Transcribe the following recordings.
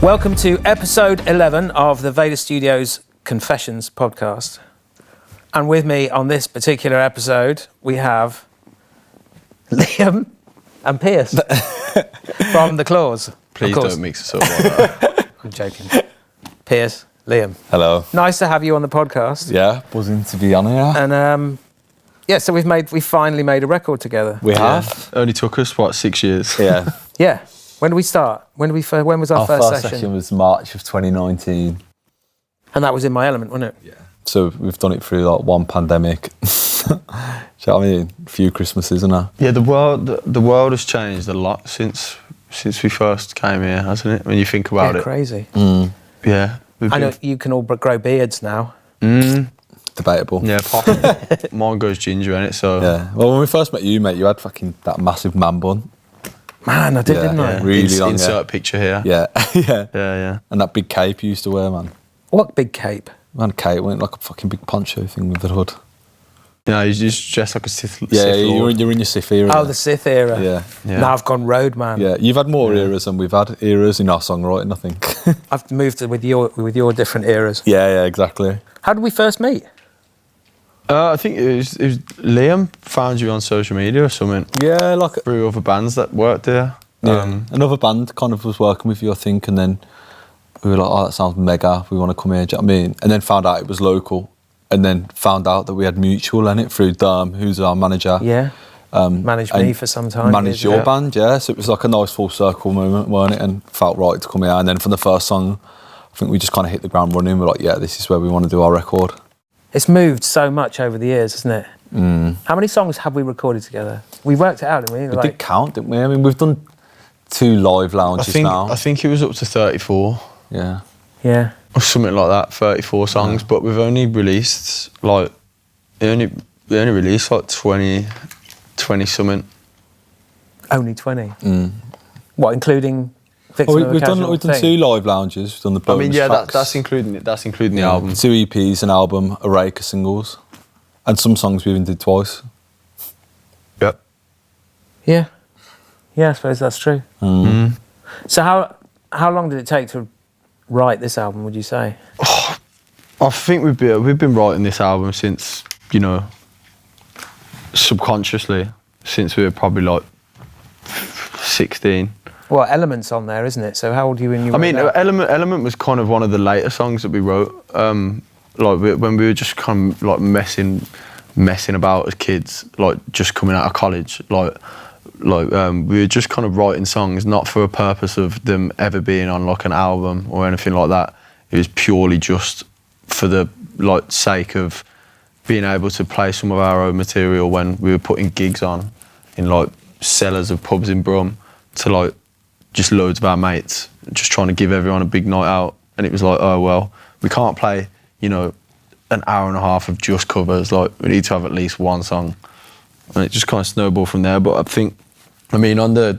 Welcome to episode 11 of the VADA Studios Confessions podcast. And with me on this particular episode, we have Liam and Pearce from The Claws. Please don't mix us up like that. I'm joking. Pearce, Liam. Hello. Nice to have you on the podcast. Yeah, buzzing to be on here. And so we finally made a record together. We have. Only took us, 6 years? Yeah. Yeah. When did we start? When was our first session was March of 2019. And that was In My Element, wasn't it? Yeah. So we've done it through like one pandemic. Do you know what I mean? A few Christmases and that. Yeah, the world has changed a lot since we first came here, hasn't it? When you think about it. Crazy. Mm. Yeah. I know you can all grow beards now. Debatable. Yeah, mine goes ginger in it, so... Yeah. Well, when we first met you, mate, you had fucking that massive man bun. Man, I did, didn't I? Yeah. Really long Insert hair. picture here. Yeah. Yeah. Yeah. And that big cape you used to wear, man. What big cape? Man, cape went like a fucking big poncho thing with the hood. Yeah, you just dress like a Sith Yeah, Lord. you're in your Sith era. Oh, the Sith era. Yeah. Now I've gone road, man. Yeah, you've had more eras than we've had eras in our songwriting, I think. I've moved with your different eras. Yeah, exactly. How did we first meet? I think it was Liam found you on social media or something. Yeah, like Through other bands that worked there. Yeah. Another band kind of was working with you, I think, and then we were like, oh, that sounds mega, we want to come here, do you know what I mean? And then found out it was local, and then found out that we had mutual in it through Derm, who's our manager. Yeah. Managed me for some time. Managed your band, yeah. So it was like a nice full circle moment, weren't it? And felt right to come here. And then from the first song, I think we just kind of hit the ground running. We're like, yeah, this is where we want to do our record. It's moved so much over the years, hasn't it? Mm. How many songs have we recorded together? We worked it out, didn't we? We did count, didn't we? I mean, we've done 2 live lounges now. I think it was up to 34. Yeah. Yeah. Or something like that, 34 songs, but we've only released like 20 something. Only 20? Mm. What, including We've done 2 live lounges, we've done the bonus tracks. that's including the album. 2 EPs, an album, a rake of singles. And some songs we even did twice. Yep. Yeah. Yeah, I suppose that's true. Mm. So how long did it take to write this album, would you say? I think we've been writing this album since, subconsciously, since we were probably like 16. Well, Element's on there, isn't it? So how old are you when you wrote that? Element was kind of one of the later songs that we wrote. When we were just kind of like messing about as kids, like just coming out of college, we were just kind of writing songs, not for a purpose of them ever being on like an album or anything like that. It was purely just for the sake of being able to play some of our own material when we were putting gigs on in like cellars of pubs in Brum to just loads of our mates, just trying to give everyone a big night out. And it was like, oh well, we can't play, an hour and a half of just covers. Like, we need to have at least one song. And it just kind of snowballed from there. But I think, on the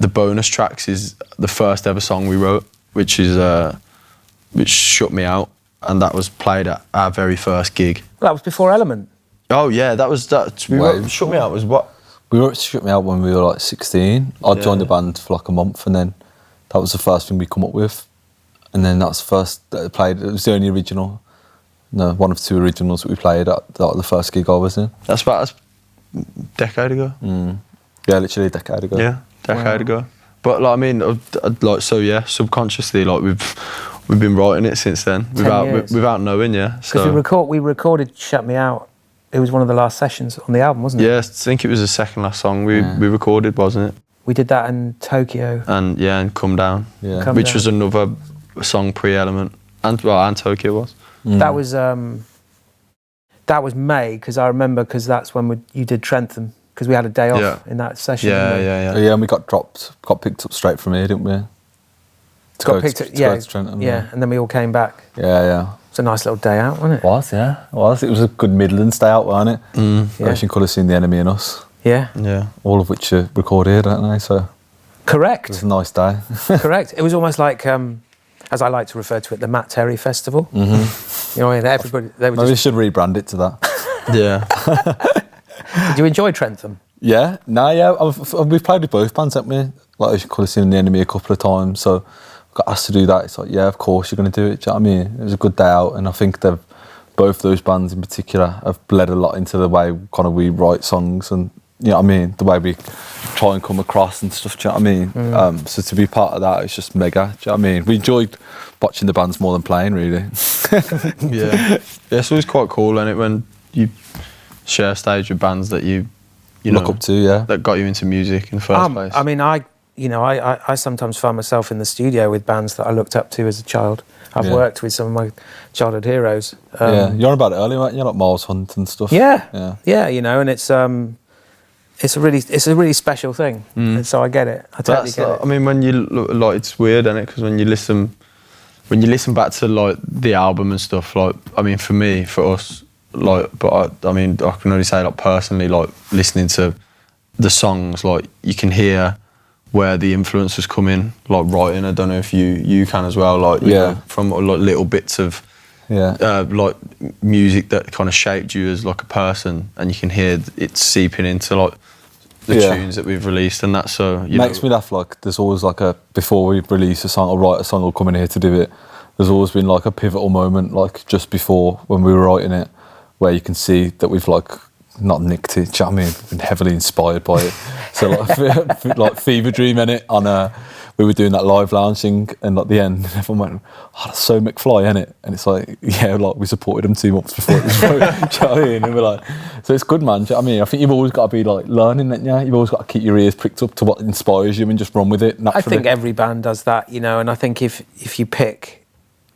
bonus tracks is the first ever song we wrote, which Shut Me Out, and that was played at our very first gig. That was before Element. Oh yeah, that was that. Shut Me Out was what? We wrote Shut Me Out when we were like 16. I joined the band for like a month, and then that was the first thing we come up with. And then that's the first that I played. It was the only original, one of 2 originals that we played at the first gig I was in. That's about a decade ago. Mm. Yeah, literally a decade ago. Yeah, decade ago. But subconsciously, we've been writing it since then, without knowing. Yeah, because we recorded Shut Me Out. It was one of the last sessions on the album, wasn't it? Yeah, I think it was the second last song we recorded, wasn't it? We did that in Tokyo. And Come Down, which was another song pre-Element, and Tokyo was. Mm. That was May, because I remember, because that's when you did Trentham, because we had a day off in that session. Yeah, and we got picked up straight from here, didn't we? Got picked up, to Trentham, and then we all came back. Yeah. It's a nice little day out, wasn't it? It was, yeah. It was a good Midlands day out, wasn't it? Mm. You could have seen The Enemy and Us. Yeah. All of which are recorded, aren't they? So correct. It was a nice day. Correct. It was almost like, as I like to refer to it, the Matt Terry Festival. Mm-hmm. Everybody. Maybe we should rebrand it to that. Yeah. Did you enjoy Trentham? Yeah. We've played with both bands, haven't we? Like, you could have seen The Enemy a couple of times, so I got asked to do that. It's like, yeah, of course you're going to do it. Do you know what I mean? It was a good day out, and I think both those bands in particular have bled a lot into the way kind of we write songs, and you know what I mean, the way we try and come across and stuff. Do you know what I mean? So to be part of that, it's just mega. Do you know what I mean? We enjoyed watching the bands more than playing, really. Yeah, it's always quite cool, isn't it, when you share stage with bands that you look know, up to, yeah, that got you into music in the first place. I mean, I sometimes find myself in the studio with bands that I looked up to as a child. I've worked with some of my childhood heroes. Yeah, you're on about it earlier, weren't you? Like Miles Hunt and stuff. Yeah, you know, and it's a really special thing. And so I get it. I totally get it. I mean, when you look, like, it's weird, isn't it? Because when you listen back to like the album and stuff, like, I mean, for us, like, but I mean, I can only say, like, personally, like, listening to the songs, like, you can hear where the influence was coming, like writing. I don't know if you can as well, like, you know, from like little bits of like music that kind of shaped you as like a person, and you can hear it seeping into like the tunes that we've released and that. So makes me laugh. Like, there's always like before we release a song or write a song or come in here to do it, there's always been like a pivotal moment, like just before when we were writing it, where you can see that we've like not nicked it. Do you know what I mean? Been heavily inspired by it. So like, like Fever Dream in it on we were doing that live lounging, and at the end, everyone went, "Oh, that's so McFly, isn't it?" And it's like, yeah, like we supported them 2 months before it was wrote. Do you know what I mean? And we're like, so it's good, man. Do you know what I mean? I think you've always got to be like learning it. Yeah, you've always got to keep your ears pricked up to what inspires you and just run with it naturally. I think every band does that, you know. And I think if you pick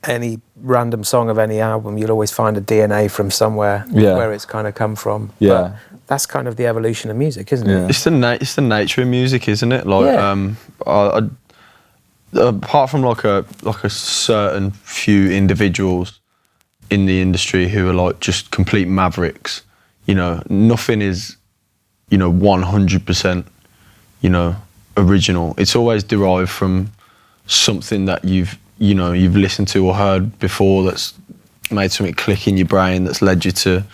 any random song of any album, you'll always find a DNA from somewhere where it's kind of come from. Yeah. But that's kind of the evolution of music, isn't it? It's the nature of music, isn't it? Like, apart from like a certain few individuals in the industry who are like just complete mavericks, you know, nothing is, you know, 100%, you know, original. It's always derived from something that you've listened to or heard before, that's made something click in your brain, that's led you to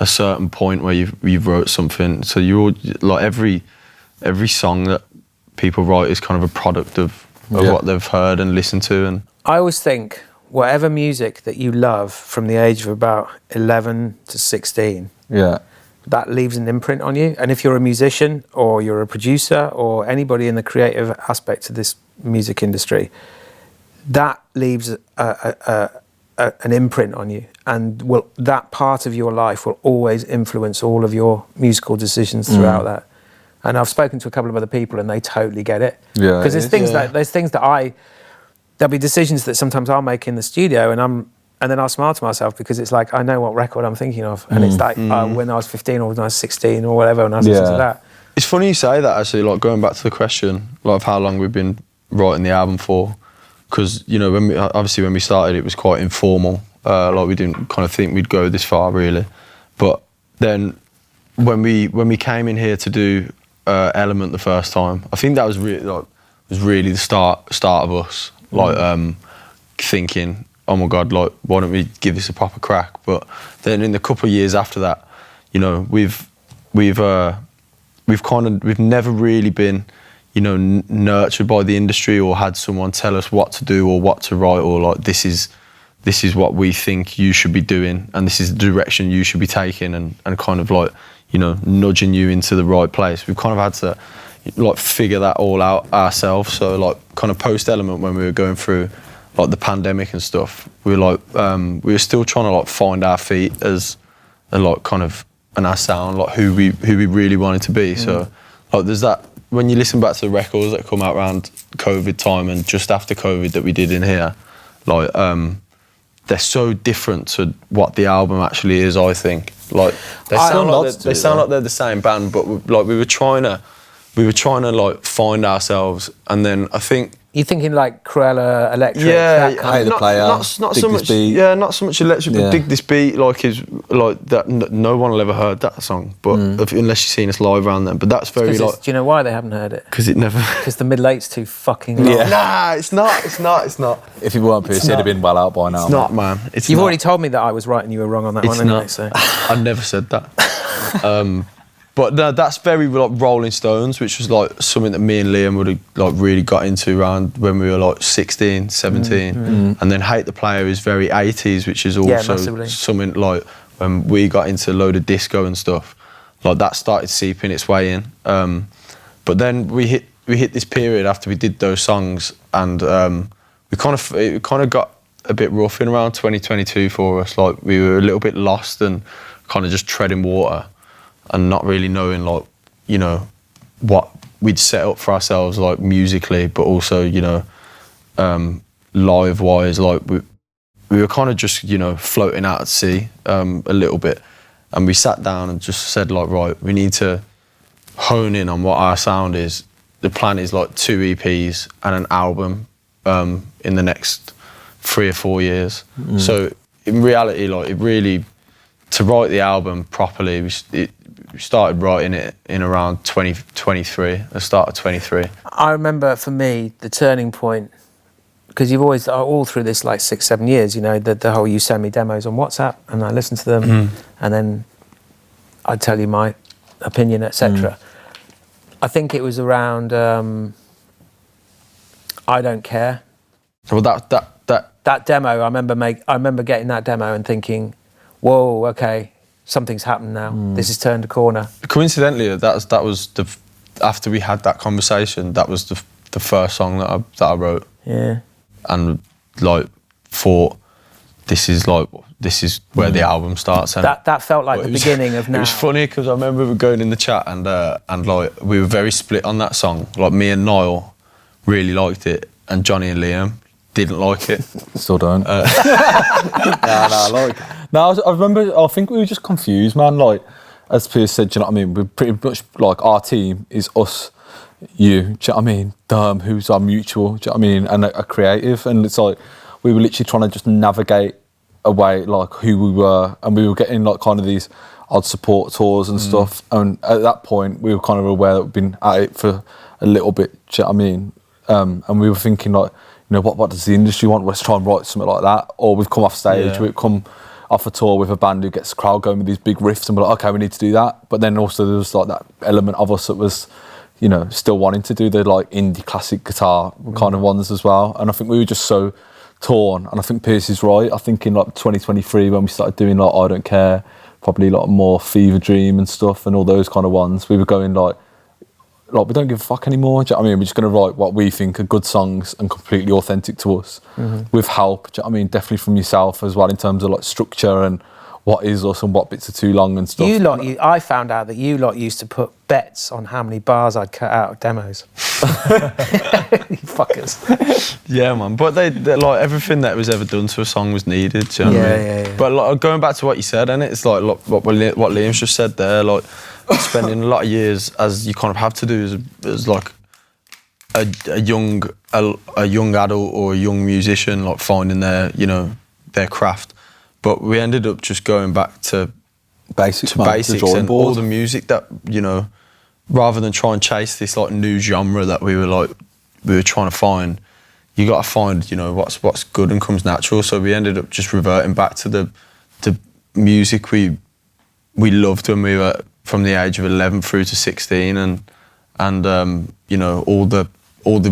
a certain point where you've wrote something. So you're all, like, every song that people write is kind of a product of what they've heard and listened to. And I always think whatever music that you love from the age of about 11 to 16, that leaves an imprint on you. And if you're a musician or you're a producer or anybody in the creative aspect of this music industry, that leaves an imprint on you, and that part of your life will always influence all of your musical decisions throughout that. And I've spoken to a couple of other people, and they totally get it. Yeah, because there's things that there'll be decisions that sometimes I'll make in the studio, and then I'll smile to myself because it's like I know what record I'm thinking of, and it's like when I was 15 or when I was 16 or whatever, and I was listening to that. It's funny you say that, actually. Like, going back to the question, like, of how long we've been writing the album for. Because, you know, when we started, it was quite informal. Like, we didn't kind of think we'd go this far, really. But then when we came in here to do Element the first time, I think that was really the start of us, like, thinking, oh my God, like, why don't we give this a proper crack? But then in the couple of years after that, you know, we've never really been, you know, nurtured by the industry or had someone tell us what to do or what to write, or like, this is what we think you should be doing and this is the direction you should be taking, and kind of like, you know, nudging you into the right place. We've kind of had to like figure that all out ourselves. So like, kind of post Element, when we were going through like the pandemic and stuff, we were like, we were still trying to like find our feet as a like kind of, and our sound, like who we really wanted to be. So like, there's that. When you listen back to the records that come out around COVID time and just after COVID that we did in here, like, they're so different to what the album actually is, I think. Like, they sound like they're the same band, but we were trying to like find ourselves, and then I think you're thinking like Cruella, Electric, that kind of player. Not so much. Yeah, not so much Electric, but Dig This Beat, like, is like that. No one will ever heard that song, but unless you've seen us live around then. But that's very like. Do you know why they haven't heard it? Because it never. Because the middle eight's too fucking long. Yeah. Nah, it's not. If you weren't Pearce, it'd have been well out by now. It's not, man. You've already told me that I was right and you were wrong on that one. It's not. Anyway, so. I never said that. But no, that's very like Rolling Stones, which was like something that me and Liam would have like really got into around when we were like 16, 17. And then Hate the Player is very 80s, which is also something like when we got into a load of disco and stuff, like that started seeping its way in. But then we hit this period after we did those songs, and it kind of got a bit rough in around 2022 for us. Like we were a little bit lost and kind of just treading water, and not really knowing, like, you know, what we'd set up for ourselves, like musically, but also, you know, live wise. Like we were kind of just, you know, floating out at sea a little bit, and we sat down and just said, like, right, we need to hone in on what our sound is. The plan is like 2 EPs and an album in the next 3 or 4 years. So in reality, like, it really, to write the album properly, we started writing it in around 2023, the start of 23. I remember, for me, the turning point, because you've always, all through this like 6-7 years, you know, the whole, you send me demos on WhatsApp and I listen to them, and then I'd tell you my opinion, etc. I think it was around I Don't Care. So that demo, I remember getting that demo and thinking, whoa, okay, something's happened now. This has turned a corner. Coincidentally, that was after we had that conversation, that was the first song that I wrote. Yeah. And like thought, this is where the album starts. And that felt like the beginning of now. It was funny because I remember we were going in the chat and like we were very split on that song. Like me and Niall really liked it, and Johnny and Liam didn't like it. Still don't. I remember, I think we were just confused, man. Like, as Pearce said, do you know what I mean? We're pretty much like, our team is us, you, do you know what I mean? Who's our mutual, do you know what I mean? And a creative. And it's like, we were literally trying to just navigate away, like, who we were. And we were getting like kind of these odd support tours and stuff. And at that point, we were kind of aware that we'd been at it for a little bit, do you know what I mean? And we were thinking, like, you know, what does the industry want? Let's try and write something like that. Or we've come off stage, we've come off a tour with a band who gets the crowd going with these big riffs, and we're like, okay, we need to do that. But then also there was like that element of us that was, you know, still wanting to do the like indie classic guitar kind of ones as well. And I think we were just so torn. And I think Pearce is right. I think in like 2023, when we started doing like I Don't Care, probably like more Fever Dream and stuff and all those kind of ones, we were going like we don't give a fuck anymore. Do you know what I mean? We're just going to write what we think are good songs and completely authentic to us, with help. Do you know what I mean? Definitely from yourself as well, in terms of like structure and what is us and what bits are too long and stuff. I found out that you lot used to put bets on how many bars I'd cut out of demos. You fuckers. Yeah, man. But they like, everything that was ever done to a song was needed. Do you know what I mean? Yeah. But like, going back to what you said, and it's like what Liam's just said there, like spending a lot of years, as you kind of have to do as like a young adult or a young musician, like finding their craft. But we ended up just going back to basics and all the music that, you know, rather than try and chase this like new genre that we were trying to find. You got to find, you know, what's good and comes natural. So we ended up just reverting back to the music we loved when we were from the age of 11 through to 16, and you know, all the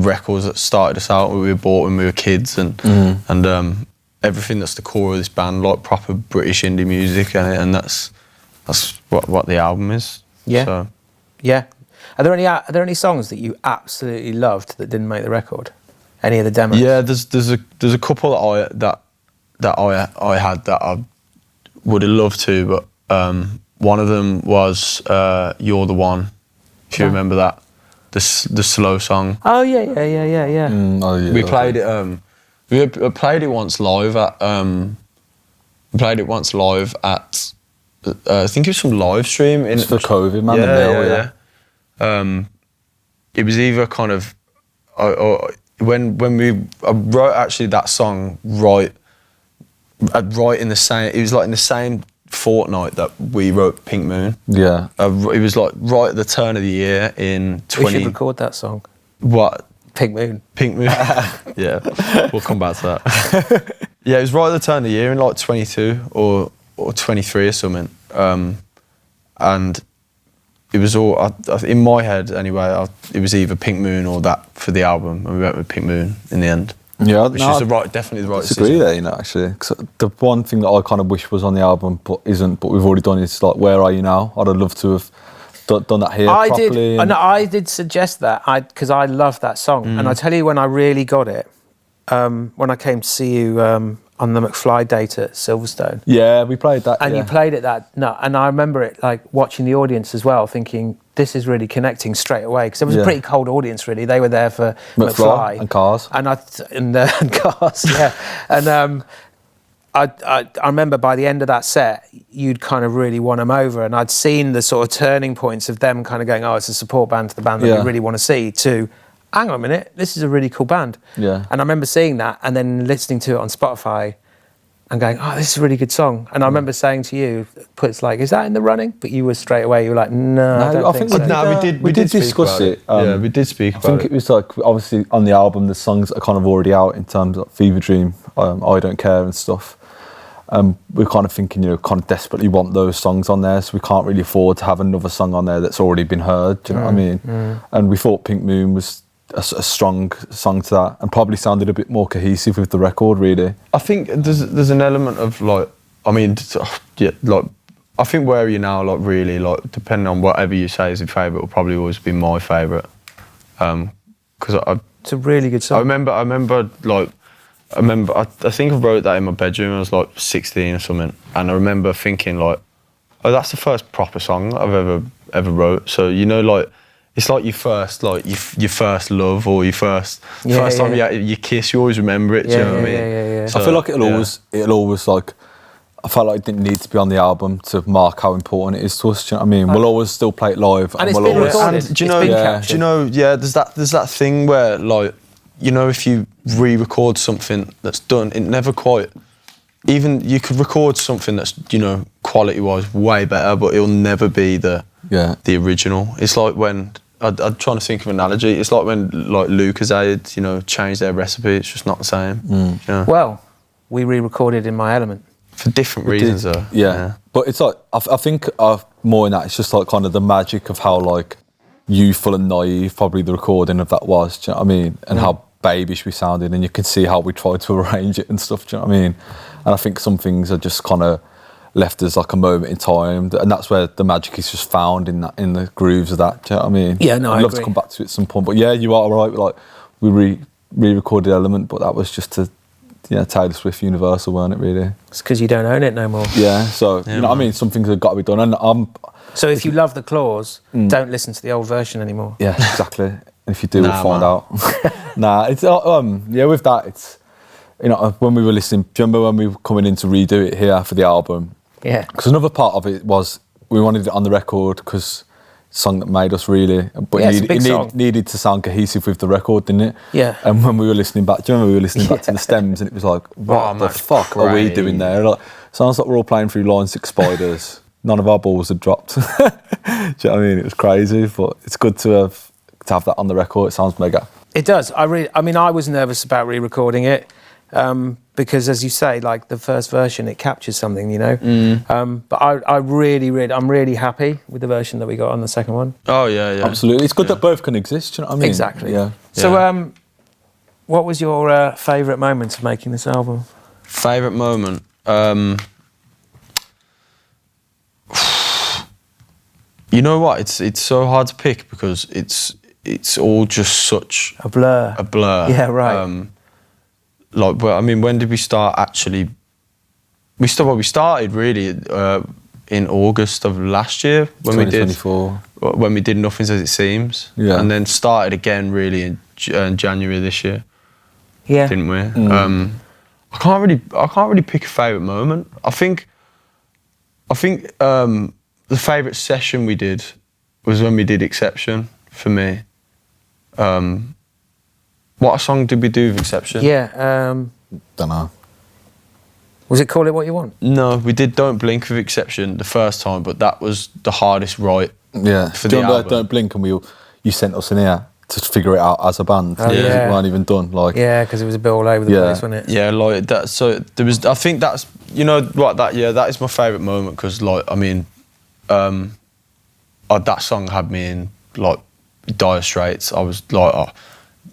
records that started us out, we were bought when we were kids, and everything that's the core of this band, like proper British indie music, and that's what the album is. Yeah. So. Yeah. Are there any songs that you absolutely loved that didn't make the record? Any of the demos? Yeah, there's a couple that I had that I would have loved to, but one of them was "You're the One," if you remember that, the slow song. Oh yeah. We played it. We played it once live at. I think it was some live stream in. It's for COVID, man. Yeah. It was either kind of, when I wrote actually that song right in the same. It was like in the same fortnight that we wrote Pink Moon. Yeah. It was like right at the turn of the year in 20. We should record that song. What? Pink Moon. Pink Moon. Yeah, we'll come back to that. Yeah, it was right at the turn of the year in like 22 or 23 or something. And it was all in my head anyway. It was either Pink Moon or that for the album, and we went with Pink Moon in the end. Yeah, which is definitely the right disagree decision. there, you know, actually. 'Cause the one thing that I kind of wish was on the album, but isn't, but we've already done, is like "Where Are You Now." I'd have loved to have done that here properly. I did suggest that because I love that song, and I tell you when I really got it, when I came to see you on the McFly date at Silverstone. Yeah, we played that. And you played it and I remember it like watching the audience as well, thinking this is really connecting straight away, because it was a pretty cold audience really. They were there for McFly and Cars and Cars, yeah. And I remember by the end of that set, you'd kind of really won them over, and I'd seen the sort of turning points of them kind of going, oh, it's a support band to the band that we really want to see, to hang on a minute, this is a really cool band. Yeah. And I remember seeing that and then listening to it on Spotify and going, oh, this is a really good song. And I remember saying to you, it's like, is that in the running? But you were straight away, you were like, no, I don't think so. We did discuss it. Yeah, we did speak about it. I think it was like, obviously on the album, the songs are kind of already out in terms of Fever Dream, I Don't Care and stuff. We're kind of thinking, you know, kind of desperately want those songs on there, so we can't really afford to have another song on there that's already been heard, do you know what I mean? And we thought Pink Moon was a strong song to that, and probably sounded a bit more cohesive with the record, really. I think there's an element of like, I mean, like, I think Where Are You Now, like really, like depending on whatever you say is your favourite, will probably always be my favourite. Because it's a really good song. I remember I think I wrote that in my bedroom when I was like 16 or something, and I remember thinking like, oh, that's the first proper song I've ever wrote. So, you know, like, it's like your first love, or your first time you kiss. You always remember it. Do you know what I mean? Yeah. So, I feel like it'll always like. I felt like it didn't need to be on the album to mark how important it is to us. Do you know what I mean? We'll always still play it live, and we'll been always. recorded. And do you know? There's that thing where, like, you know, if you re-record something that's done, it never quite. Even you could record something that's, you know, quality-wise way better, but it'll never be the original. It's like when. I'm trying to think of an analogy. It's like when like Lucozade, you know, changed their recipe. It's just not the same. You know? Well, we re-recorded In My Element. For different reasons, though. Yeah. But it's like, I think more in that, it's just like kind of the magic of how like youthful and naive probably the recording of that was, do you know what I mean? And how babyish we sounded, and you can see how we tried to arrange it and stuff, do you know what I mean? And I think some things are just kind of left as like a moment in time, and that's where the magic is just found in the grooves of that. Do you know what I mean? Yeah, no, I'd love to come back to it at some point, but yeah, you are right. Like we re-recorded Element, but that was just to Taylor Swift Universal, weren't it? Really? It's because you don't own it no more. Yeah, so you know what I mean. Some things have got to be done, and So if you love the Claws, don't listen to the old version anymore. Yeah, exactly. And if you do, we'll find out. It's with that, it's, you know, when we were listening. Do you remember when we were coming in to redo it here for the album? Yeah. Because another part of it was we wanted it on the record because it's a song that made us really, but it needed to sound cohesive with the record, didn't it? Yeah. And when we were listening back, do you remember we were listening back to the stems, and it was like, what the fuck are we doing there? Like, sounds like we're all playing through Line 6 Spiders. None of our balls had dropped. Do you know what I mean? It was crazy, but it's good to have that on the record. It sounds mega. It does. I was nervous about re-recording it. Because, as you say, like the first version, it captures something, you know. But I'm really happy with the version that we got on the second one. Oh yeah. Absolutely, it's good that both can exist. Do you know what I mean? Exactly. Yeah. So, what was your favourite moment of making this album? Favourite moment. You know what? It's so hard to pick because it's all just such a blur. Yeah, right. Like, well, I mean, when did we start actually? We started really in August of last year when we did Nothing As It Seems, and then started again really in January this year. Yeah, didn't we? I can't really pick a favourite moment. I think the favourite session we did was when we did Exception for me. What song did we do with Exception? Yeah, don't know. Was it Call It What You Want? No, we did Don't Blink with Exception the first time, but that was the hardest write. Yeah, for the album. Don't Blink, and you sent us in here to figure it out as a band. Oh, yeah. We weren't even done. Like, yeah, because it was a bit all over the place, wasn't it? Yeah, like that. So there was. I think that's, you know what, that is my favourite moment because, like, I mean, I that song had me in like dire straits. I was like,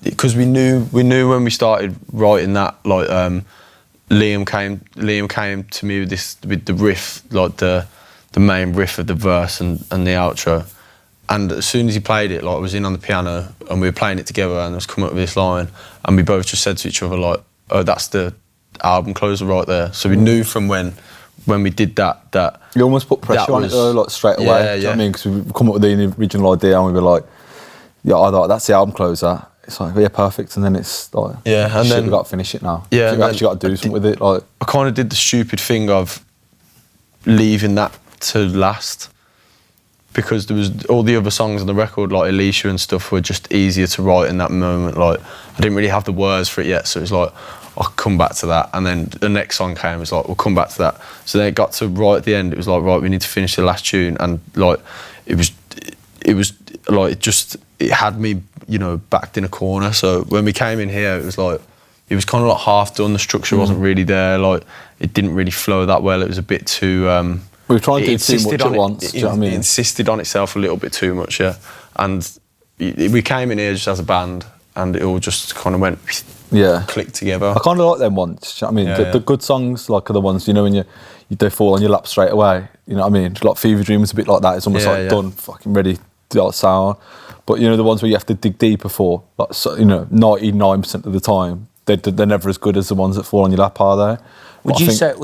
because we knew when we started writing that, like Liam came to me with the riff, like the main riff of the verse and the outro. And as soon as he played it, like I was in on the piano and we were playing it together and I was coming up with this line and we both just said to each other like, oh, that's the album closer right there. So we knew from when we did that you almost put pressure on it though, like straight away. Yeah, do you know what I mean? Because we come up with the original idea and we were like, yeah, I thought that's the album closer. It's like, yeah, perfect. And then it's like, and then we got to finish it now. Yeah, we actually got to do something with it. Like, I kind of did the stupid thing of leaving that to last, because there was all the other songs on the record, like Alicia and stuff, were just easier to write in that moment. Like I didn't really have the words for it yet, so it was like, I'll come back to that. And then the next song came, it was like, we'll come back to that. So then it got to right at the end, it was like, right, we need to finish the last tune. And like, it was like, it had me, you know, backed in a corner. So when we came in here, it was like, it was kind of like half done. The structure wasn't really there. Like it didn't really flow that well. It was a bit too... we were trying to do too much at once, do you know what I mean? It insisted on itself a little bit too much, yeah. And we came in here just as a band and it all just kind of went... clicked together. I kind of like them ones. Do you know what I mean? The good songs, like, are the ones, you know, when they fall on your lap straight away. You know what I mean? Like Fever Dream was a bit like that. It's almost done, fucking ready to sound. But you know, the ones where you have to dig deeper for, like, so, you know, 99% of the time, they're never as good as the ones that fall on your lap, are they? Would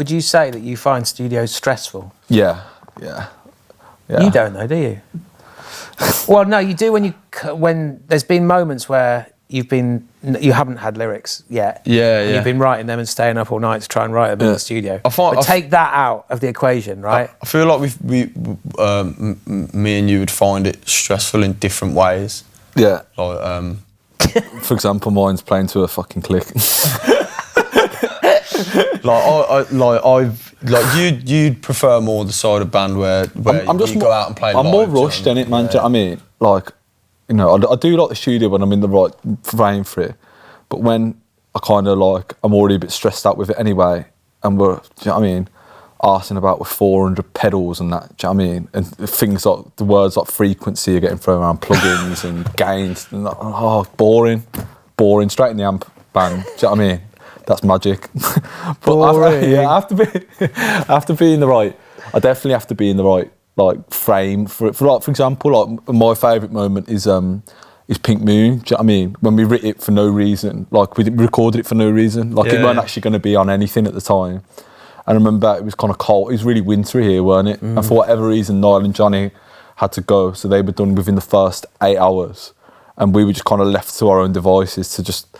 you say that you find studios stressful? Yeah. You don't though, do you? Well, no, you do when there's been moments where you haven't had lyrics yet. And you've been writing them and staying up all night to try and write them in the studio. Take that out of the equation, right? I feel like me and you would find it stressful in different ways. Yeah. Like, for example, mine's playing to a fucking click. You'd prefer more the side of band where you go out and play live. I'm more rushed in it, man. Do you know what I mean? Like, you know, I do like the studio when I'm in the right frame for it, but when I kind of like, I'm already a bit stressed out with it anyway, and we're, do you know what I mean, arsing about with 400 pedals and that, do you know what I mean? And things like, the words like frequency are getting thrown around, plugins and gains, and like, boring, straight in the amp band, do you know what I mean? That's magic. But I have to be in the right, I definitely have to be in the right, like, frame for like, for example, like, my favourite moment is Pink Moon, do you know what I mean? When we writ it for no reason, like, we recorded it for no reason, like, it weren't actually going to be on anything at the time. And I remember it was kind of cold, it was really wintry here, weren't it? And for whatever reason, Niall and Johnny had to go, so they were done within the first 8 hours, and we were just kind of left to our own devices to just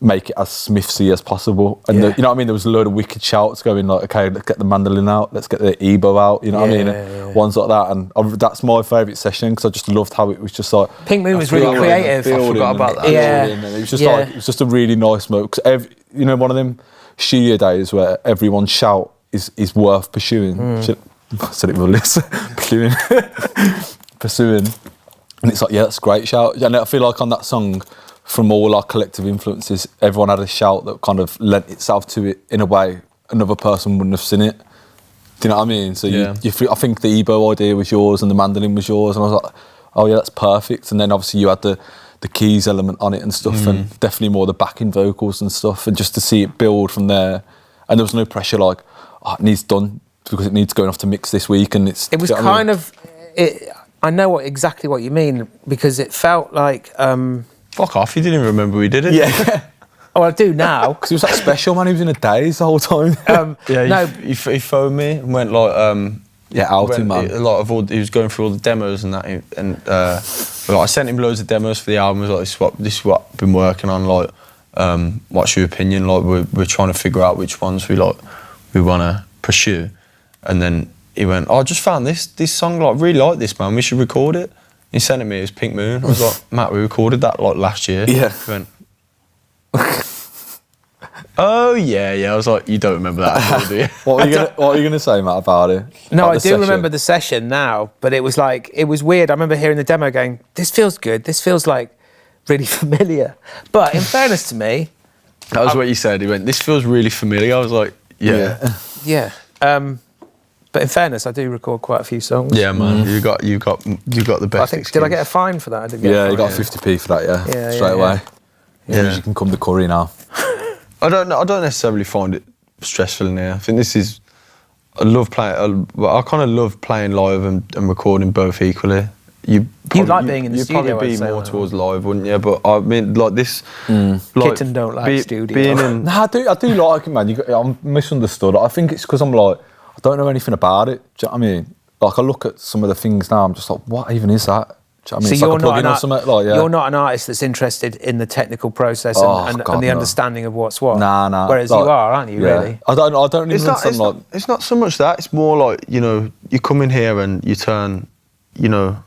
make it as Smithsy as possible. And you know what I mean, there was a load of wicked shouts going like, okay, let's get the mandolin out, let's get the ebo out, you know what I mean? Ones like that, and that's my favourite session because I just loved how it was just like, Pink Moon was really creative. I forgot about that. And it was just like, it was just a really nice moment, because you know, one of them studio days where everyone's shout is worth pursuing. I said it with Liz. Pursuing. And it's like, yeah, that's a great shout. And I feel like on that song, from all our collective influences, everyone had a shout that kind of lent itself to it in a way another person wouldn't have seen it. Do you know what I mean? So I think the Ebo idea was yours and the mandolin was yours, and I was like, oh yeah, that's perfect. And then obviously you had the keys element on it and stuff, and definitely more the backing vocals and stuff, and just to see it build from there. And there was no pressure like, oh, it needs done because it needs going off to mix this week, and it was kind of it. I know exactly what you mean, because it felt like. Fuck off, you didn't even remember we did it. Yeah. Oh, I do now. Because he was that special, man. He was in a daze the whole time. He phoned me and went like... outing, man. He was going through all the demos and that. And I sent him loads of demos for the album. He was like, this is what I've been working on. Like, what's your opinion? Like, we're trying to figure out which ones we want to pursue. And then he went, oh, I just found this song, like, really like this, man. We should record it. He sent it me, it was Pink Moon. I was like, Matt, we recorded that like last year. Yeah. He went, oh yeah. I was like, you don't remember that at all, do you? What are you gonna say, Matt, about it? No, I do remember the session now, but it was like, it was weird. I remember hearing the demo going, this feels good. This feels like really familiar. But in fairness to me... That was what you said. He went, this feels really familiar. I was like, yeah. Yeah. But in fairness, I do record quite a few songs. Yeah, man. You got the best. I think. Did I get a fine for that? I didn't get a fine. You got 50p for that. Yeah, straight away. Yeah. You can come to curry now. I don't necessarily find it stressful in here. I think this is. I love playing. I kind of love playing live and recording both equally. You like being in the studio. You'd probably be more towards live, wouldn't you? But I mean, like this. Like, Kitten don't like studio. Being in. No, I do like it, man. I'm misunderstood. I think it's because I'm like, I don't know anything about it. Do you know what I mean? Like, I look at some of the things now, I'm just like, what even is that? Do you know what I mean? So it's you're, like a plugin or something, you're not an artist that's interested in the technical process and the understanding of what's what. Nah. Whereas you are, aren't you? Yeah. Really? I don't even understand. It's not so much that. It's more like, you know, you come in here and you turn, you know,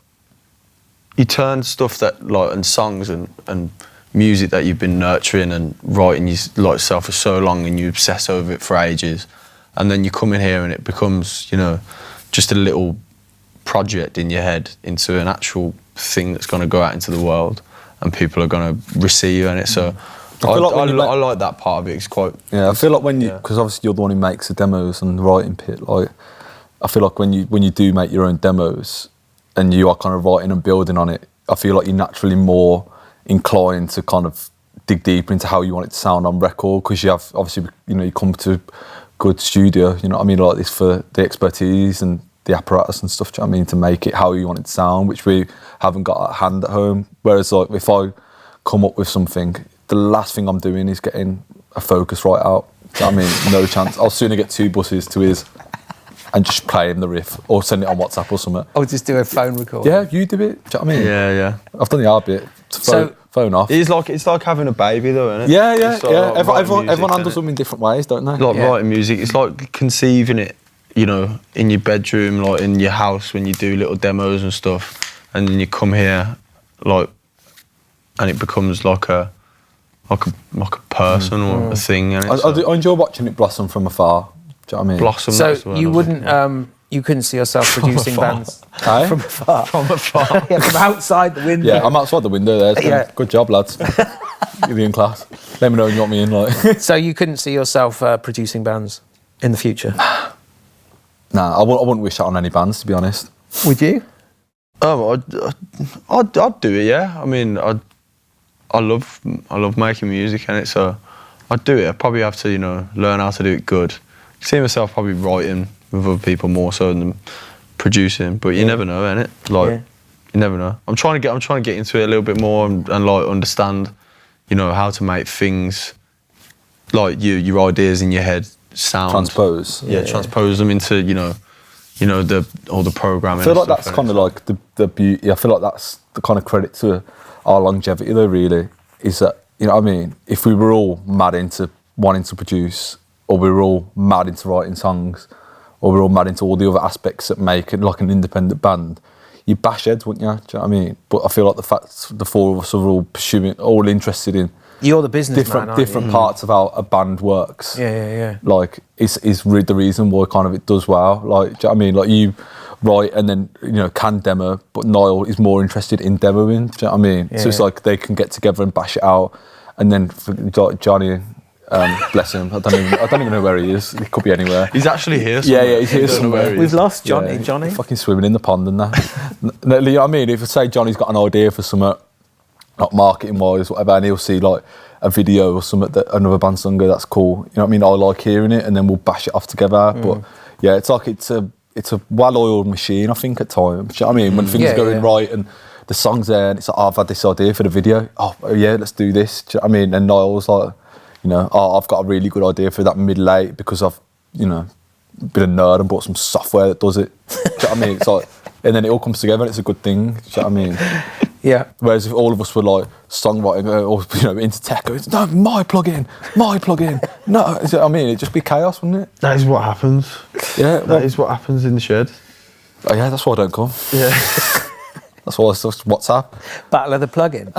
you turn stuff that like and songs and music that you've been nurturing and writing yourself for so long and you obsess over it for ages, and then you come in here and it becomes, you know, just a little project in your head into an actual thing that's going to go out into the world and people are going to receive in it. So I like that part of it. It's quite. Yeah, I feel like when you, because obviously you're the one who makes the demos and the writing pit. Like, I feel like when you do make your own demos and you are kind of writing and building on it, I feel like you're naturally more inclined to kind of dig deeper into how you want it to sound on record, because you have obviously, you know, you come to good studio, you know what I mean, like this for the expertise and the apparatus and stuff, do you know what I mean, to make it how you want it to sound, which we haven't got at hand at home. Whereas like if I come up with something, the last thing I'm doing is getting a focus right out. Do you know what I mean? No chance. I'll sooner get 2 buses to his and just play him the riff or send it on WhatsApp or something. Or just do a phone record. Yeah, you do it. Do you know what I mean? Yeah. I've done the hard bit. Phone off. It's like having a baby though, isn't it? Yeah. Like Everyone handles them in different ways, don't they? Like writing music, it's like conceiving it, you know, in your bedroom, like in your house when you do little demos and stuff, and then you come here, like, and it becomes like a person or a thing. And I enjoy watching it blossom from afar. Do you know what I mean? Blossom. So you wouldn't, you couldn't see yourself producing bands from afar. From afar. Yeah, from outside the window. Yeah, I'm outside the window there. Yeah. Good job, lads. You'll be in class. Let me know when you want me in. Like. So you couldn't see yourself producing bands in the future? Nah, I wouldn't wish that on any bands, to be honest. Would you? I'd do it. Yeah. I mean, I love making music, and so I'd do it. I'd probably have to, you know, learn how to do it good. See myself probably writing with other people more so than producing, but you never know, innit? Like, you never know. I'm trying to get into it a little bit more and like understand, you know, how to make things like your ideas in your head sound. Transpose. Yeah, transpose them into, you know all the programming. I feel like that's kind of like the beauty. I feel like that's the kind of credit to our longevity though, really, is that, you know what I mean, if we were all mad into wanting to produce, or we were all mad into writing songs, or we're all mad into all the other aspects that make it like an independent band, you bash heads, wouldn't you? Do you know what I mean? But I feel like the fact the 4 of us are all interested in you're the businessman, different parts of how a band works. Yeah. Like, is the reason why kind of it does well. Like, do you know what I mean? Like, you write and then, you know, can demo, but Niall is more interested in demoing. Do you know what I mean? So it's like they can get together and bash it out, and then for Johnny. Bless him. I don't even know where he is. He could be anywhere. He's actually here somewhere. Yeah, he's here somewhere. We've lost Johnny. Yeah, Johnny. Fucking swimming in the pond and that. You know what I mean? If I say Johnny's got an idea for something, like marketing wise, whatever, and he'll see like a video or something that another band's done, go, that's cool. You know what I mean? I like hearing it, and then we'll bash it off together. But yeah, it's like it's a well-oiled machine, I think, at times. Do you know what I mean? When things are going right and the song's there, and it's like, oh, I've had this idea for the video. Oh yeah, let's do this. Do you know what I mean? And Niall's like, you know, oh, I've got a really good idea for that mid-late because I've, you know, been a nerd and bought some software that does it. Do you know what I mean? It's like, and then it all comes together and it's a good thing. Do you know what I mean? Yeah. Whereas if all of us were like songwriting or, you know, into tech, no, my plugin. No, do you know what I mean? It'd just be chaos, wouldn't it? That is what happens. Yeah. That is what happens in the shed. Oh yeah, that's why I don't come. Yeah. That's why it's just WhatsApp. Battle of the plugin.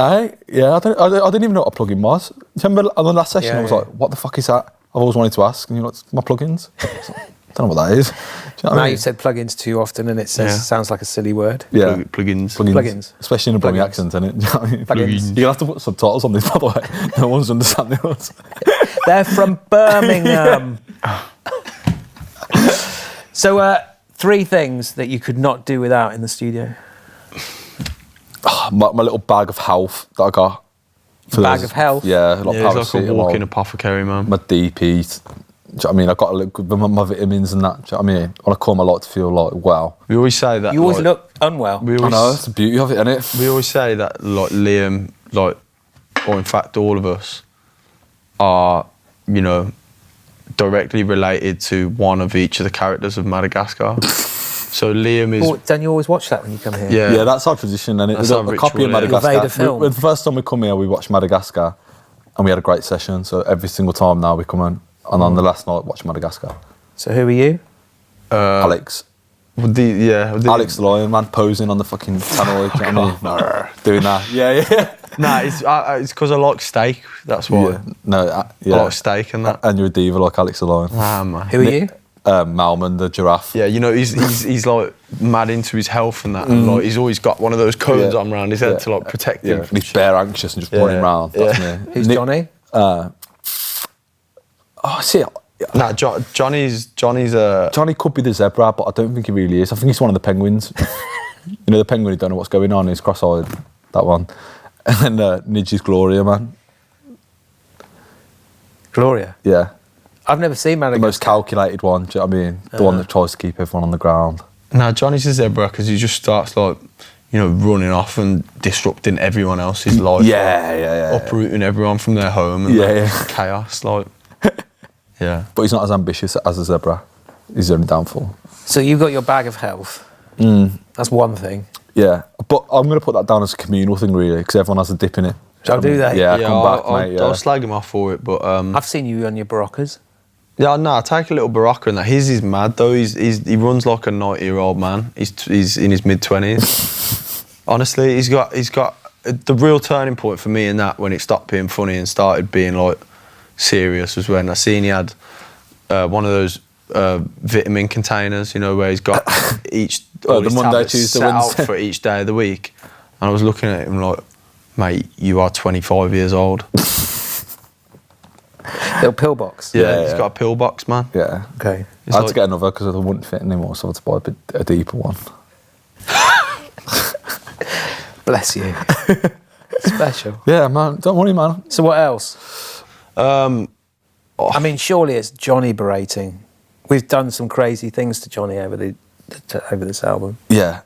Yeah, I didn't even know what a plugin was. Remember on the last session, I was like, what the fuck is that? I've always wanted to ask. And you're like, my plugins? I don't know what that is. Do you know what I mean? You said plugins too often and it sounds like a silly word. Yeah. Plugins. Especially in a Brummie accent, innit? Do you know what I mean? Plugins. You're going to have to put subtitles on this, by the way. No one's understanding us. They're from Birmingham. So 3 things that you could not do without in the studio. My little bag of health that I got. Bag of health? Yeah, He's like a walking apothecary, man. My DP. Do you know what I mean? I got a little, my vitamins and that. Do you know what I mean? When I come, I like to feel like well. We always say that. You always look unwell. I know, it's the beauty of it, isn't it? We always say that, like Liam, like, or in fact all of us, are, you know, directly related to one of each of the characters of Madagascar. So Liam is. Don't you always watch that when you come here? Yeah, that's our tradition, and it's a copy of Madagascar. The VADA film. The first time we come here, we watched Madagascar, and we had a great session. So every single time now we come in, and on the last night, watch Madagascar. So who are you? Alex. Alex the Lion, man, posing on the fucking tannoy. Do you know what I mean? Doing that. Yeah. Nah, it's because I like steak. That's why. I like steak and that. And you're a diva like Alex the Lion. Ah, man. Who are you? Malman, the giraffe. Yeah, you know, he's like mad into his health and that. And like he's always got one of those cones on around his head to like protect him. And he's bare anxious and just running around. That's me. Who's Johnny? See. Nah, Johnny's Johnny could be the zebra, but I don't think he really is. I think he's one of the penguins. You know, the penguin who don't know what's going on. He's cross-eyed. That one. And Nidge is Gloria, man. Gloria? Yeah. I've never seen Madagascar. The most calculated one, do you know what I mean? The one that tries to keep everyone on the ground. Nah, Johnny's a zebra because he just starts like, you know, running off and disrupting everyone else's life. Yeah. Uprooting everyone from their home and chaos, like. Yeah. But he's not as ambitious as a zebra. He's only downfall. So you've got your bag of health. That's one thing. Yeah, but I'm going to put that down as a communal thing, really, because everyone has a dip in it. Shall I do that? Yeah, come back, mate. I'll slag him off for it, but... I've seen you on your Baroccas. Yeah, no, I take a little Barocca and that. His is mad, though. He runs like a 90-year-old man. He's in his mid-20s. Honestly, he's got... The real turning point for me in that, when it stopped being funny and started being, like, serious, was when I seen he had one of those vitamin containers, you know, where he's got each... the Monday, Tuesday, set Wednesday. out for each day of the week. And I was looking at him like, mate, you are 25 years old. Little pillbox. Yeah, he's got a pillbox, man. Yeah. Okay. I had to get another because I wouldn't fit anymore, so I had to buy a deeper one. Bless you. Special. Yeah, man. Don't worry, man. So what else? I mean, surely it's Johnny berating. We've done some crazy things to Johnny over this album. Yeah.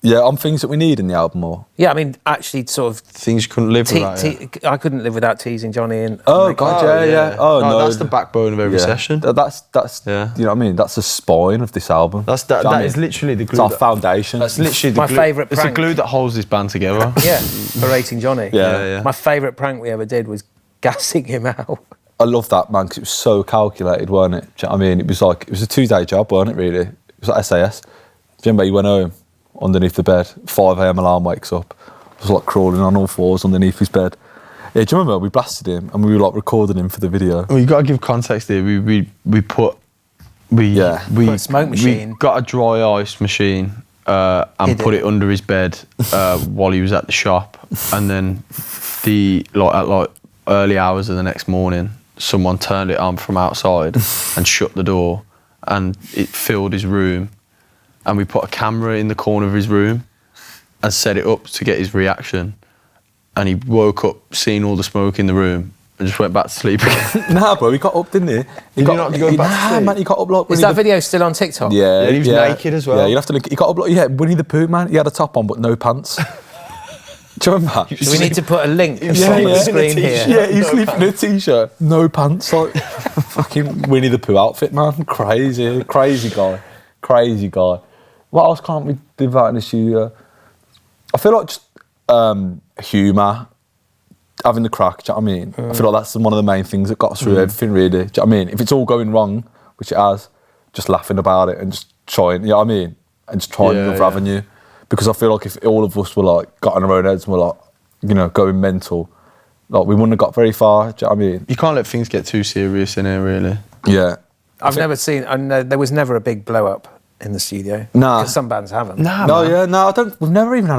Yeah, on things that we need in the album, or? Yeah, I mean, actually, sort of... Things you couldn't live without, I couldn't live without teasing Johnny. And Oh, God, yeah. Oh, no. That's the backbone of every session. That's you know what I mean? That's the spine of this album. That is literally the glue. It's our foundation. That's literally my favourite prank. It's the glue that holds this band together. Yeah, berating Johnny. Yeah. My favourite prank we ever did was gassing him out. I love that, man, because it was so calculated, weren't it? Do you know what I mean? It was a 2-day job, weren't it, really? It was like SAS. Do you remember he went home underneath the bed, 5 a.m. alarm wakes up, was like crawling on all fours underneath his bed. Yeah, do you remember? We blasted him and we were like recording him for the video. Well, you got to give context here. We put a smoke machine. We got a dry ice machine and put it under his bed while he was at the shop, and then at early hours of the next morning, someone turned it on from outside and shut the door, and it filled his room. And we put a camera in the corner of his room and set it up to get his reaction. And he woke up seeing all the smoke in the room and just went back to sleep again. Nah, bro, he got up, didn't he? He got not go back to sleep? Man, he got up like... Is that video still on TikTok? Yeah. He was naked as well. Yeah, you'd have to look... He got up like... Winnie the Pooh, man. He had a top on but no pants. Do you remember that? Do we need to put a link on the screen here? Yeah, he's sleeping in a t-shirt, no pants, like fucking Winnie the Pooh outfit, man. Crazy guy. What else can't we do about in the studio? I feel like just humour, having the crack, do you know what I mean? I feel like that's one of the main things that got us through everything, really. Do you know what I mean? If it's all going wrong, which it has, just laughing about it and just trying, you know what I mean? And just trying another avenue. Because I feel like if all of us were like, got in our own heads and were like, you know, going mental, like we wouldn't have got very far, do you know what I mean? You can't let things get too serious in here, really. Yeah. I've never seen, there was never a big blow up in the studio. Nah. Because some bands haven't. Nah, No, man. yeah, no, I don't. We've never even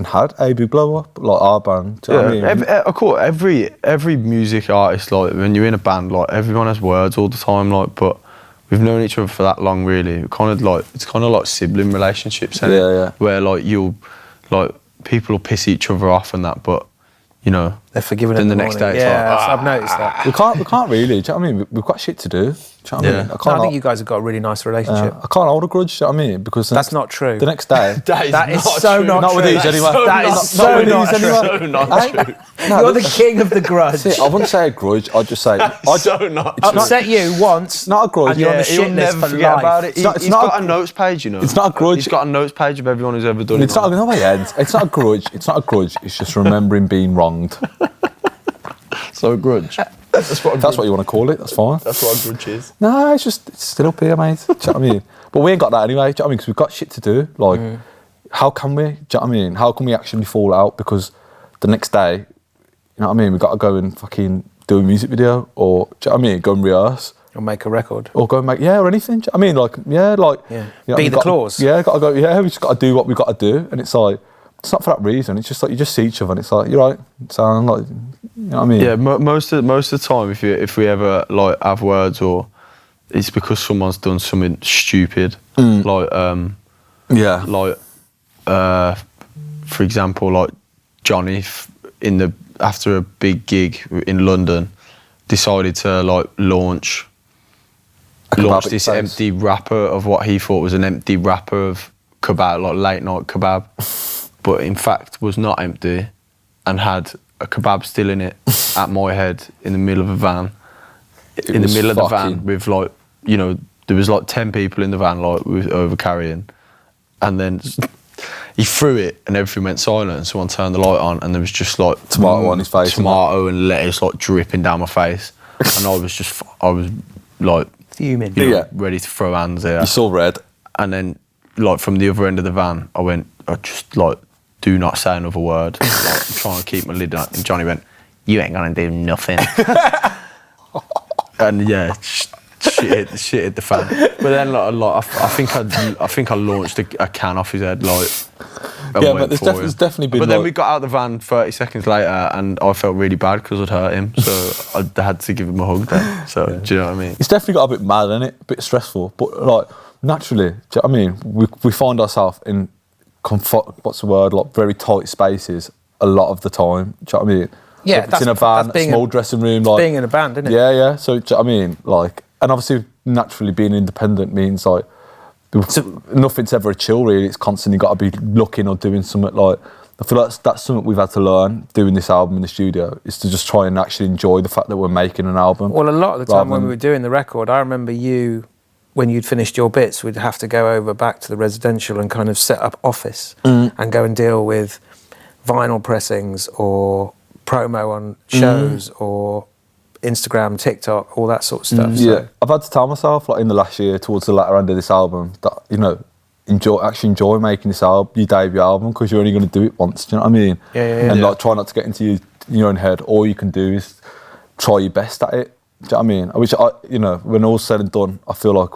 had a big blow up like our band. Do you know what I mean? Of course, every music artist, like when you're in a band, like everyone has words all the time, like, but we've known each other for that long, really. It's kind of like sibling relationships, isn't it? Yeah. Where like people will piss each other off and that, but you know, they're forgiven. Then in the next morning. day, it's I've noticed that. We can't really. Do you know what I mean? We've got shit to do. Do you know what I mean? I think you guys have got a really nice relationship. I can't hold a grudge. Do you know what I mean? Because that's not true. The next day, that is so not not true. with these anyway. That is so not true. So not true. You're the king of the grudge. See, I wouldn't say a grudge. I'd just say So not upset you once. not a grudge. And you're on the he'll shit list never for forget life. about it. He's got a notes page, you know. It's not a grudge. He's got a notes page of everyone who's ever done it. It's not. No way, Ed. It's not a grudge. It's not a grudge. It's just remembering being wronged. So a grudge. That's what you want to call it. That's fine. That's what a grudge is. No, it's still up here, mate. Do you know what I mean? But we ain't got that anyway. Do you know what I mean? Because we've got shit to do. Like, how can we? Do you know what I mean? How can we actually fall out? Because the next day, you know what I mean? We've got to go and fucking do a music video, or do you know what I mean? Go and rehearse. Or make a record. Or go and make, or anything. Do you know what I mean? Like, You know, Be the clause. Yeah, got to go. Yeah, we just got to do what we got to do. And it's like, it's not for that reason. It's just like you just see each other, and it's like, you're right. Sound like, you know what I mean? Yeah, most of the time, if we ever like have words, or it's because someone's done something stupid, like for example, like Johnny after a big gig in London, decided to like launch this empty wrapper of what he thought was an empty wrapper of kebab, like late night kebab, but in fact was not empty and had a kebab still in it at my head in the middle of a van. In the middle of the van with like, you know, there was like 10 people in the van, like with over carrying, and then he threw it and everything went silent, and someone turned the light on and there was just like tomato on his face, tomato and lettuce like dripping down my face, and I was like fuming, ready to throw hands there. You saw red. And then like from the other end of the van, I just like, do not say another word, like trying to keep my lid on, and Johnny went, "You ain't gonna do nothing." And yeah, shit hit the fan. But then like I think I launched a can off his head, like. Yeah, but there's definitely been. But then we got out of the van 30 seconds later, and I felt really bad because I'd hurt him, so I had to give him a hug then. So do you know what I mean? It's definitely got a bit mad, isn't it? A bit stressful, but like naturally, do you know what I mean? We find ourselves in like very tight spaces a lot of the time. Do you know what I mean? Yeah, so it's in a van, a small dressing room, like being in a band, isn't it? Yeah. So do you know what I mean? Like, and obviously, naturally, being independent means like nothing's ever a chill. Really, it's constantly got to be looking or doing something. Like, I feel like that's something we've had to learn doing this album in the studio, is to just try and actually enjoy the fact that we're making an album. Well, a lot of the time when we were doing the record, I remember you, when you'd finished your bits, we'd have to go over back to the residential and kind of set up office and go and deal with vinyl pressings or promo on shows or Instagram, TikTok, all that sort of stuff. Yeah, I've had to tell myself, like in the last year, towards the latter end of this album, that, you know, enjoy making this album, your debut album, because you're only going to do it once. Do you know what I mean? Yeah. And like, try not to get into your own head. All you can do is try your best at it. Do you know what I mean? Which you know, when all's said and done, I feel like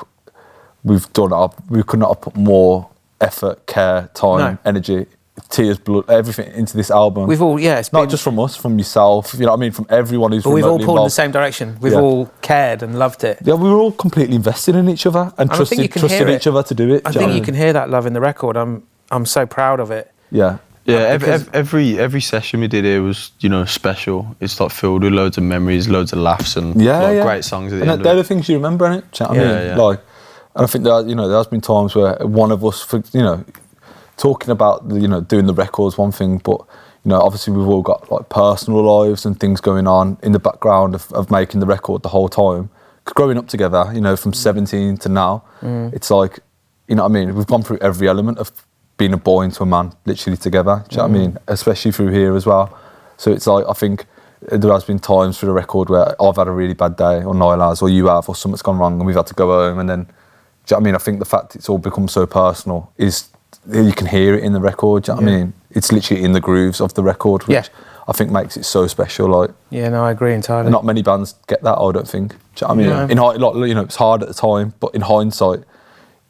we could not have put more effort, care, time, energy, tears, blood, everything into this album. We've all, it's not just from us, from yourself, you know what I mean, from everyone who's we've all remotely pulled in the involved. same direction. We've all cared and loved it. Yeah, we were all completely invested in each other and trusted each other to do it. I think you can hear that love in the record. I'm so proud of it. Yeah. Yeah, every session we did here was, you know, special. It's like filled with loads of memories, loads of laughs, and great songs at the end. They're the things you remember, innit? Do you know what I mean? Like, and I think that, you know, there has been times where one of us, you know, talking about, you know, doing the record's one thing, but, you know, obviously we've all got like personal lives and things going on in the background of making the record the whole time. 'Cause growing up together, you know, from 17 to now, it's like, you know what I mean? We've gone through every element of being a boy into a man, literally together. Do you know what I mean? Especially through here as well. So it's like, I think there has been times through the record where I've had a really bad day, or Niall has, or you have, or something's gone wrong and we've had to go home, and then, do you know what I mean? I think the fact it's all become so personal is, you can hear it in the record. Do you know what I mean? It's literally in the grooves of the record, which I think makes it so special. Like, yeah, no, I agree entirely. Not many bands get that, I don't think. Do you know what I mean? Like, you know, it's hard at the time, but in hindsight,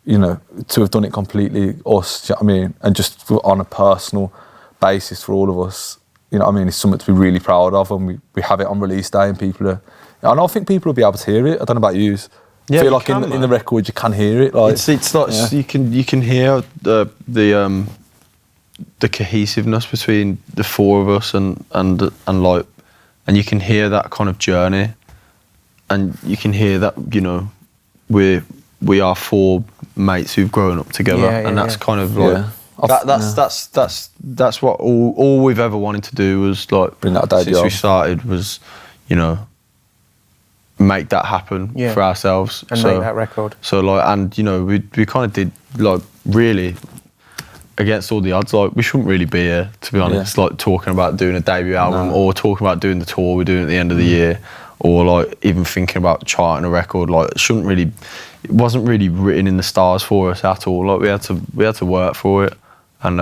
you know, to have done it completely us, do you know what I mean? And just on a personal basis for all of us, you know what I mean? It's something to be really proud of, and we have it on release day, and people are, and I think people will be able to hear it. I don't know about yous. Yeah, I feel you like can, in the record you can hear it. Like it's like you can hear the cohesiveness between the four of us and you can hear that kind of journey, and you can hear that, you know, we are four mates who've grown up together, and that's kind of like that's what all we've ever wanted to do was like bring that debut since we started was, you know, make that happen for ourselves and make that record. So like, and you know, we kind of did like really against all the odds. Like we shouldn't really be here, to be honest. Like talking about doing a debut album or talking about doing the tour we're doing at the end of the year, or like even thinking about charting a record. Like it wasn't really written in the stars for us at all. Like we had to work for it, and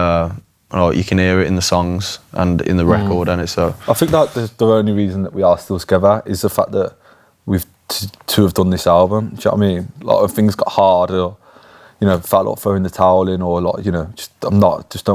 like you can hear it in the songs and in the record, and it's so. I think that the only reason that we are still together is the fact that we've to have done this album. Do you know what I mean? Like if things got hard, or you know, felt like throwing the towel in, or like, you know, just don't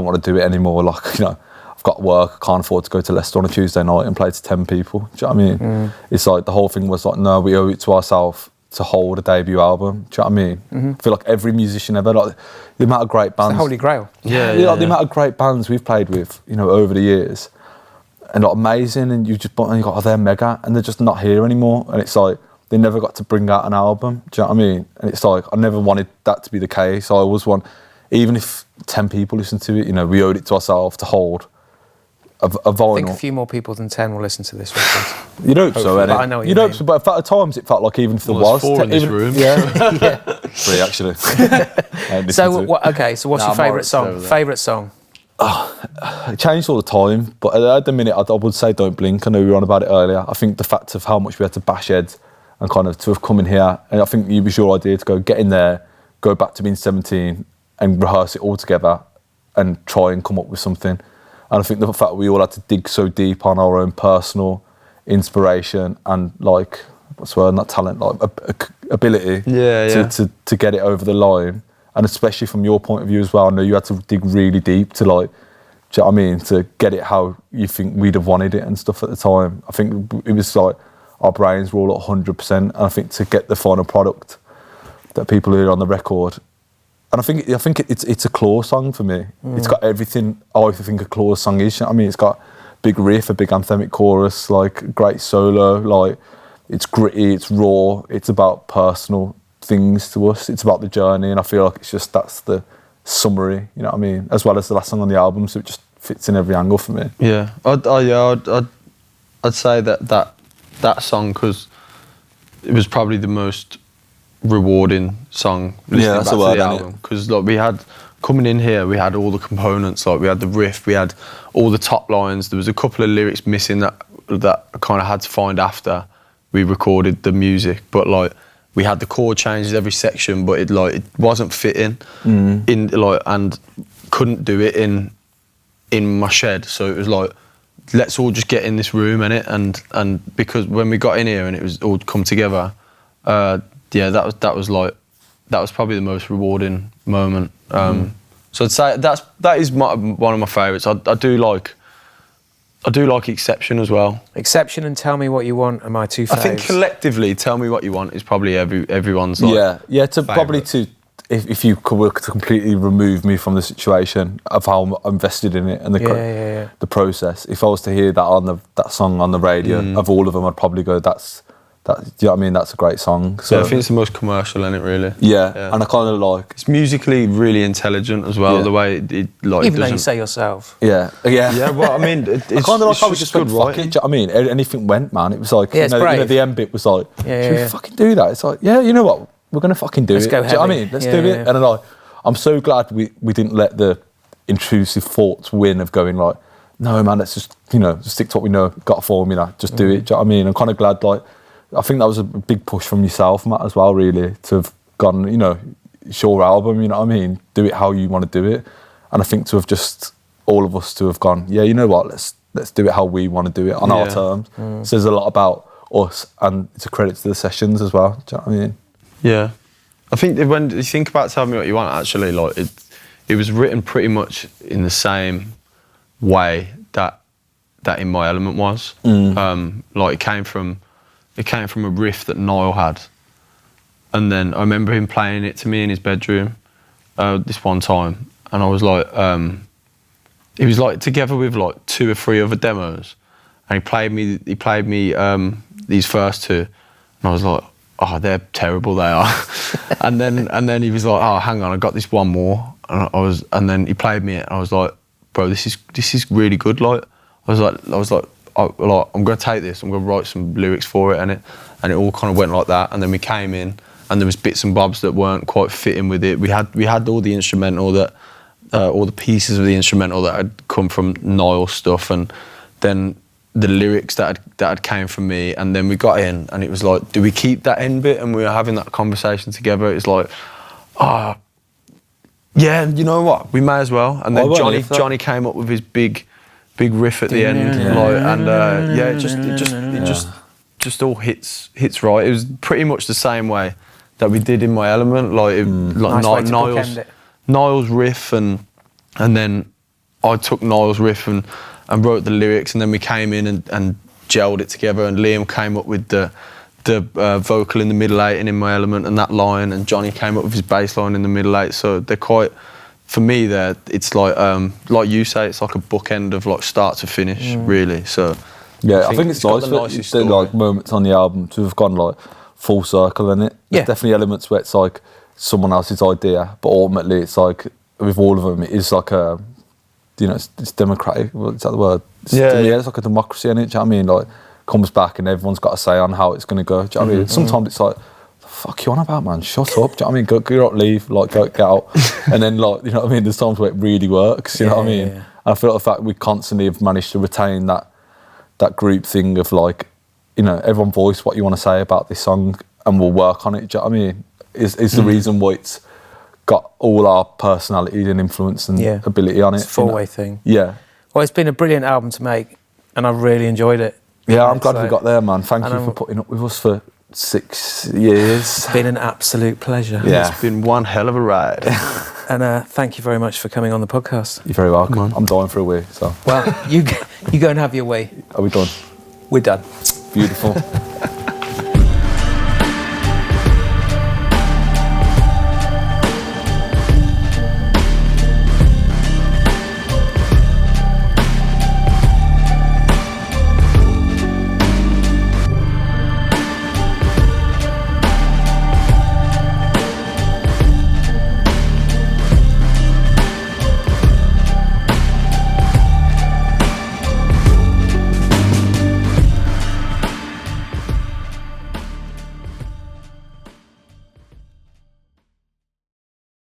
want to do it anymore. Like, you know, I've got work, I can't afford to go to Leicester on a Tuesday night and play to 10 people. Do you know what I mean? It's like the whole thing was like, no, we owe it to ourselves to hold a debut album. Do you know what I mean? I feel like every musician ever, like the amount of great bands. It's the holy grail. Like the amount of great bands we've played with, you know, over the years, and like amazing, and you got, oh, they're mega, and they're just not here anymore. And it's like, they never got to bring out an album. Do you know what I mean? And it's like, I never wanted that to be the case. I always want, even if 10 people listen to it, you know, we owed it to ourselves to hold a vinyl. I think a few more people than 10 will listen to this record. You'd hope so, but I know what you mean. So, but at times it felt like even if there was 4 in this room. Yeah. 3 actually. So what's your favourite song? Favourite song? It changed all the time, but at the minute I would say Don't Blink. I know we were on about it earlier. I think the fact of how much we had to bash heads and kind of to have come in here, and I think it was your idea to go get in there, go back to being 17 and rehearse it all together and try and come up with something. And I think the fact we all had to dig so deep on our own personal inspiration and like, what's the word, not talent, like ability to get it over the line. And especially from your point of view as well, I know you had to dig really deep to like, do you know what I mean, to get it how you think we'd have wanted it and stuff at the time. I think it was like, our brains were all at 100%, and I think to get the final product that people hear on the record, and I think it's a Claw song for me. It's got everything I think a Claw song is. I mean, it's got big riff, a big anthemic chorus, like great solo, like it's gritty, it's raw, it's about personal things to us, it's about the journey, and I feel like that's the summary, you know what I mean, as well as the last song on the album, so it just fits in every angle for me. Yeah, I'd say that song, because it was probably the most rewarding song listening back to the album, because like we had coming in here, we had all the components, like we had the riff, we had all the top lines, there was a couple of lyrics missing that I kind of had to find after we recorded the music, but like we had the chord changes every section, but it wasn't fitting in, like, and couldn't do it in my shed, so it was like, let's all just get in this room, innit? And because when we got in here and it was all come together, that was probably the most rewarding moment. So I'd say that is one of my favourites. I do like Exception as well. Exception and Tell Me What You Want are my two faves. I think collectively, Tell Me What You Want is probably everyone's like favourite. If you were to completely remove me from the situation of how I'm invested in it and the process, if I was to hear that song on the radio, of all of them, I'd probably go, do you know what I mean? That's a great song. So I think it's the most commercial in it, really. Yeah, and I kind of like... It's musically really intelligent as well, the way it like... Even though you say yourself. Yeah. Yeah, well, I mean, it's I kind of like how we just good went, fuck it, do you know what I mean? Anything went, man. It was like, it's brave. The end bit was like, should we fucking do that? It's like, yeah, you know what? We're going to fucking do it. Go do you know what I mean? Let's do it. And I'm so glad we didn't let the intrusive thoughts win of going like, no, man, let's just, just stick to what we know, got a formula, just do it. Do you know what I mean? I'm kind of glad, like, I think that was a big push from yourself, Matt, as well, really, to have gone, it's your album, you know what I mean? Do it how you want to do it. And I think to have just, all of us to have gone, yeah, you know what, let's do it how we want to do it on our terms. Says a lot about us, and it's a credit to the sessions as well. Do you know what I mean? Yeah. I think when you think about Tell Me What You Want, actually, like it was written pretty much in the same way that In My Element was. Like it came from a riff that Niall had, And then I remember him playing it to me in his bedroom this one time, and I was like, he was like together with like 2 or 3 other demos, and he played me these first 2, and I was like, oh, they're terrible, they are. and then he was like, oh, hang on, I got this one more, and then he played me it, and I was like, bro, this is really good. Like I was like, I'm gonna take this, I'm gonna write some lyrics for it, and it all kind of went like that. And then we came in, and there was bits and bobs that weren't quite fitting with it. We had all the instrumental that, all the pieces of the instrumental that had come from Niall's stuff, and then the lyrics that had came from me. And then we got in, and it was like, do we keep that end bit? And we were having that conversation together. It's like, yeah, you know what? We may as well. And then Johnny came up with his big riff at the end, it just all hits right. It was pretty much the same way that we did in My Element, like Niall's riff, and then I took Niall's riff and wrote the lyrics, and then we came in and gelled it together, and Liam came up with the vocal in the middle 8 and in My Element and that line, and Johnny came up with his bass line in the middle 8. So they're quite, for me, it's like you say, it's like a bookend of like start to finish, really. So yeah, I think it's nice for like moments on the album to have gone like full circle in it. There's definitely elements where it's like someone else's idea, but ultimately it's like with all of them, it is like a, you know, it's democratic. Is that the word? It's like a democracy in it. Do you know what I mean? Like, comes back and everyone's got a say on how it's going to go. Do you know what I mean? Sometimes it's like, the fuck you on about, man? Shut up. Do you know what I mean? Go out, leave, like, go get out. And then, like, you know what I mean? There's times where it really works. You know what I mean? And I feel like the fact we constantly have managed to retain that group thing of like, you know, everyone voice what you want to say about this song, and we'll work on it. Do you know what I mean? Is the reason why it's got all our personality and influence and ability on it. It's a four-way thing. Yeah. Well, it's been a brilliant album to make, and I've really enjoyed it. Yeah, I'm glad we got there, man. Thank you for putting up with us for 6 years. It's been an absolute pleasure. Yeah. It's been one hell of a ride. And thank you very much for coming on the podcast. You're very welcome. I'm dying for a wee, so. Well, you go and have your wee. Are we done? We're done. Beautiful.